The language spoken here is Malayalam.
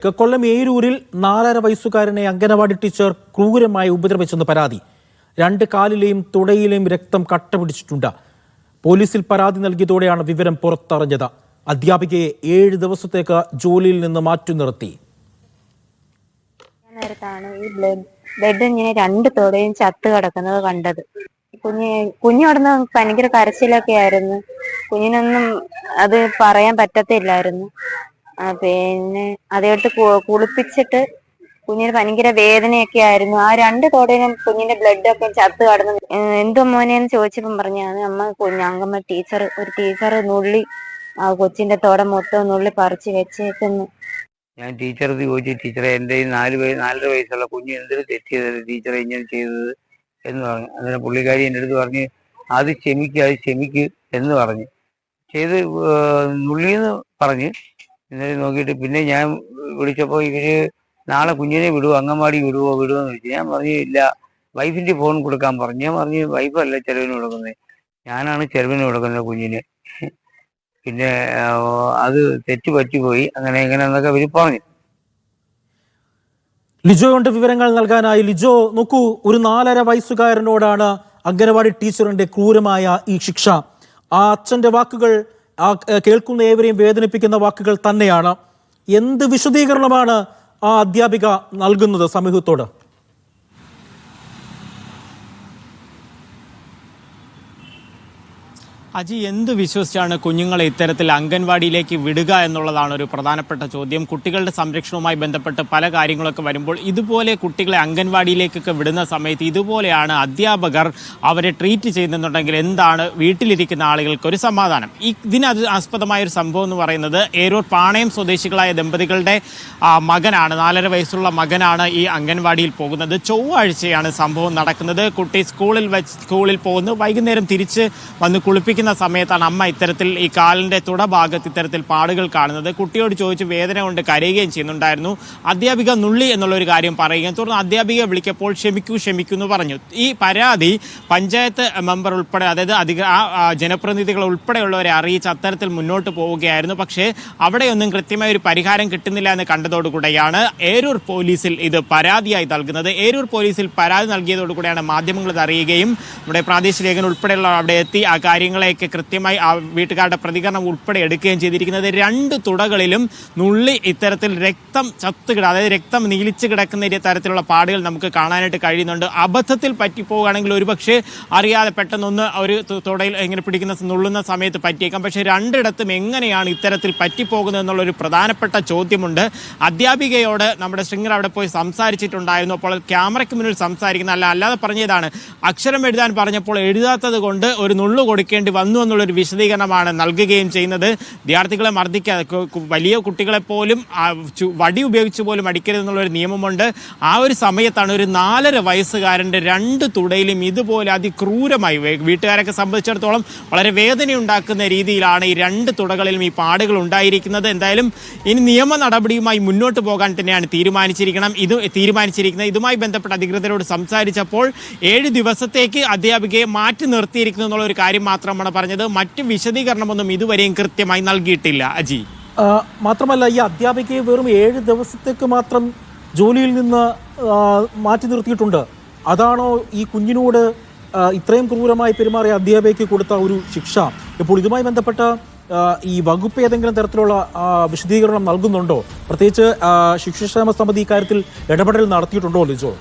കൊല്ലം ഏരൂരിൽ 4.5 വയസ്സുകാരനെ അംഗനവാടി ടീച്ചർ ക്രൂരമായി ഉപദ്രവിച്ചെന്ന് പരാതി. 2 കാലിലെയും തുടയിലെയും രക്തം കട്ട പിടിച്ചിട്ടുണ്ട്. പോലീസിൽ പരാതി നൽകിയതോടെയാണ് വിവരം പുറത്തറിഞ്ഞത്. അധ്യാപികയെ 7 ദിവസത്തേക്ക് ജോലിയിൽ നിന്ന് മാറ്റി നിർത്തി. നേരത്താണ് ഈ ബ്ലഡ് ഇങ്ങനെ 2 തോടെയും ചത്ത് കിടക്കുന്നത് കണ്ടത്. കുഞ്ഞുടന്ന് ഭയങ്കര കരച്ചിലൊക്കെ ആയിരുന്നു. കുഞ്ഞിനൊന്നും അത് പറയാൻ പറ്റത്തില്ലായിരുന്നു. പിന്നെ അതേട്ട് കുളിപ്പിച്ചിട്ട് കുഞ്ഞിന് ഭയങ്കര വേദനയൊക്കെ ആയിരുന്നു. ആ 2 തോടേനും കുഞ്ഞിന്റെ ബ്ലഡ് ഒക്കെ ചത്ത് കടന്നു. എന്തോ മോനെന്ന് ചോദിച്ചപ്പം പറഞ്ഞാണ് അമ്മ അങ്കമ്മ ഒരു ടീച്ചർ നുള്ളി ആ കൊച്ചിന്റെ തോട മൊത്തം നുള്ളി പറിച്ച് വെച്ചേക്കുന്നു. ഞാൻ ടീച്ചറത് ചോദിച്ചു, ടീച്ചറെ എൻ്റെ 4 വയസ്സുള്ള കുഞ്ഞ് എന്തൊരു തെറ്റ് ചെയ്തത് ടീച്ചറെ ഇങ്ങനെ ചെയ്തത് എന്ന് പറഞ്ഞു. അന്നേരം പുള്ളിക്കാരി എൻ്റെ അടുത്ത് പറഞ്ഞ് അത് ക്ഷമിക്ക് എന്ന് പറഞ്ഞ് ചെയ്ത് നുള്ളിയെന്ന് പറഞ്ഞ്. എന്നാലും നോക്കിയിട്ട് പിന്നെ ഞാൻ വിളിച്ചപ്പോൾ ഇവര് നാളെ കുഞ്ഞിനെ വിടുവോ, അംഗൻവാടി വിടുവോ എന്ന് ചോദിച്ചു. ഞാൻ പറഞ്ഞു ഇല്ല, വൈഫിൻ്റെ ഫോൺ കൊടുക്കാൻ പറഞ്ഞു. ഞാൻ പറഞ്ഞു വൈഫല്ല ചെലവിന് കൊടുക്കുന്നത്, ഞാനാണ് ചെലവിന് കൊടുക്കുന്നത് കുഞ്ഞിന്. പിന്നെ അത് തെറ്റ് പറ്റിപ്പോയി, അങ്ങനെ എങ്ങനെയെന്നൊക്കെ അവർ പറഞ്ഞു. ലിജോയുടെ വിവരങ്ങൾ നൽകാനായി. ലിജോ, നോക്കൂ, ഒരു 4.5 വയസ്സുകാരനോടാണ് അംഗനവാടി ടീച്ചറിന്റെ ക്രൂരമായ ഈ ശിക്ഷ. ആ അച്ഛന്റെ വാക്കുകൾ കേൾക്കുന്ന ഏവരെയും വേദനിപ്പിക്കുന്ന വാക്കുകൾ തന്നെയാണ്. എന്ത് വിശദീകരണമാണ് ആ അധ്യാപിക നൽകുന്നത് സമൂഹത്തോട്? അജി, എന്ത് വിശ്വസിച്ചാണ് കുഞ്ഞുങ്ങളെ ഇത്തരത്തിൽ അംഗൻവാടിയിലേക്ക് വിടുക എന്നുള്ളതാണ് ഒരു പ്രധാനപ്പെട്ട ചോദ്യം. കുട്ടികളുടെ സംരക്ഷണവുമായി ബന്ധപ്പെട്ട് പല കാര്യങ്ങളൊക്കെ വരുമ്പോൾ ഇതുപോലെ കുട്ടികളെ അംഗൻവാടിയിലേക്കൊക്കെ വിടുന്ന സമയത്ത് ഇതുപോലെയാണ് അധ്യാപകർ അവരെ ട്രീറ്റ് ചെയ്യുന്നുണ്ടെങ്കിൽ എന്താണ് വീട്ടിലിരിക്കുന്ന ആളുകൾക്ക് ഒരു സമാധാനം? ഇതിന് ആസ്പദമായ ഒരു സംഭവം എന്ന് പറയുന്നത് ഏരൂർ പാണയം സ്വദേശികളായ ദമ്പതികളുടെ മകനാണ്, 4.5 വയസ്സുള്ള മകനാണ് ഈ അംഗൻവാടിയിൽ പോകുന്നത്. ചൊവ്വാഴ്ചയാണ് സംഭവം നടക്കുന്നത്. കുട്ടി സ്കൂളിൽ പോകുന്നു, വൈകുന്നേരം തിരിച്ച് വന്ന് കുളിപ്പിക്കുന്ന സമയത്താണ് അമ്മ ഇത്തരത്തിൽ ഈ കാലിന്റെ തുടഭാഗത്ത് ഇത്തരത്തിൽ പാടുകൾ കാണുന്നത്. കുട്ടിയോട് ചോദിച്ച് വേദന കൊണ്ട് കരയുകയും ചെയ്യുന്നുണ്ടായിരുന്നു. അധ്യാപിക നുള്ളി എന്നുള്ളൊരു കാര്യം പറയുകയും തുടർന്ന് അധ്യാപികയെ വിളിക്കപ്പോൾ ക്ഷമിക്കൂ എന്ന് പറഞ്ഞു. ഈ പരാതി പഞ്ചായത്ത് മെമ്പർ ഉൾപ്പെടെ, അതായത് ജനപ്രതിനിധികൾ ഉൾപ്പെടെയുള്ളവരെ അറിയിച്ച് അത്തരത്തിൽ മുന്നോട്ട് പോവുകയായിരുന്നു. പക്ഷേ അവിടെയൊന്നും കൃത്യമായ ഒരു പരിഹാരം കിട്ടുന്നില്ല എന്ന് കണ്ടതോടുകൂടെയാണ് ഏരൂർ പോലീസിൽ ഇത് പരാതിയായി നൽകുന്നത്. ഏരൂർ പോലീസിൽ പരാതി നൽകിയതോടുകൂടെയാണ് മാധ്യമങ്ങൾ ഇത് അറിയുകയും നമ്മുടെ പ്രാദേശിക ലേഖനം ഉൾപ്പെടെയുള്ളവർ അവിടെ എത്തി ആ കാര്യങ്ങളെ കൃത്യമായി ആ വീട്ടുകാരുടെ പ്രതികരണം ഉൾപ്പെടെ എടുക്കുകയും ചെയ്തിരിക്കുന്നത്. 2 തുടകളിലും നുള്ളി ഇത്തരത്തിൽ രക്തം അതായത് രക്തം നീലിച്ച് കിടക്കുന്ന തരത്തിലുള്ള പാടുകൾ നമുക്ക് കാണാനായിട്ട് കഴിയുന്നുണ്ട്. അബദ്ധത്തിൽ പറ്റിപ്പോവുകയാണെങ്കിൽ ഒരുപക്ഷെ അറിയാതെ പെട്ടെന്നൊന്ന് ഒരു തുടയിൽ ഇങ്ങനെ നുള്ളുന്ന സമയത്ത് പറ്റിയേക്കാം. പക്ഷേ 2 ഇടത്തും എങ്ങനെയാണ് ഇത്തരത്തിൽ പറ്റിപ്പോകുന്നത് എന്നുള്ളൊരു പ്രധാനപ്പെട്ട ചോദ്യമുണ്ട്. അധ്യാപികയോട് നമ്മുടെ ശൃംഗർ അവിടെ പോയി സംസാരിച്ചിട്ടുണ്ടായിരുന്നു. അപ്പോൾ ക്യാമറയ്ക്ക് മുന്നിൽ സംസാരിക്കുന്ന അല്ലാതെ പറഞ്ഞതാണ്, അക്ഷരം എഴുതാൻ പറഞ്ഞപ്പോൾ എഴുതാത്തത് കൊണ്ട് ഒരു നുള്ളു കൊടുക്കേണ്ടി വന്നു എന്നുള്ളൊരു വിശദീകരണമാണ് നൽകുകയും ചെയ്യുന്നത്. വിദ്യാർത്ഥികളെ മർദ്ദിക്കാതെ, വലിയ കുട്ടികളെ പോലും വടി ഉപയോഗിച്ച് പോലും അടിക്കരുതെന്നുള്ളൊരു നിയമമുണ്ട്. ആ ഒരു സമയത്താണ് ഒരു 4.5 വയസ്സുകാരൻ്റെ 2 തുടയിലും ഇതുപോലെ അതിക്രൂരമായി, വീട്ടുകാരൊക്കെ സംബന്ധിച്ചിടത്തോളം വളരെ വേദനയുണ്ടാക്കുന്ന രീതിയിലാണ് ഈ 2 തുടകളിലും ഈ പാടുകൾ ഉണ്ടായിരിക്കുന്നത്. എന്തായാലും ഇനി നിയമ നടപടിയുമായി മുന്നോട്ട് പോകാൻ തന്നെയാണ് തീരുമാനിച്ചിരിക്കുന്നത്. ഇതുമായി ബന്ധപ്പെട്ട അധികൃതരോട് സംസാരിച്ചപ്പോൾ 7 ദിവസത്തേക്ക് അധ്യാപികയെ മാറ്റി നിർത്തിയിരിക്കുന്നു എന്നുള്ള ഒരു കാര്യം മാത്രമാണ് പറഞ്ഞത്. മറ്റ് വിശദീകരണമൊന്നും ഇതുവരെയും കൃത്യമായി നൽകിയിട്ടില്ല. അജി, മാത്രമല്ല ഈ അധ്യാപികയെ വെറും 7 ദിവസത്തേക്ക് മാത്രം ജോലിയിൽ നിന്ന് മാറ്റി നിർത്തിയിട്ടുണ്ട്. അതാണോ ഈ കുഞ്ഞിനോട് ഇത്രയും ക്രൂരമായി പെരുമാറിയ അധ്യാപികയ്ക്ക് കൊടുത്ത ഒരു ശിക്ഷ? ഇപ്പോൾ ഇതുമായി ബന്ധപ്പെട്ട ഈ വകുപ്പ് ഏതെങ്കിലും തരത്തിലുള്ള വിശദീകരണം നൽകുന്നുണ്ടോ? പ്രത്യേകിച്ച് ശിശുക്ഷേമ സമിതി ഇക്കാര്യത്തിൽ ഇടപെടൽ നടത്തിയിട്ടുണ്ടോ ലിജോ?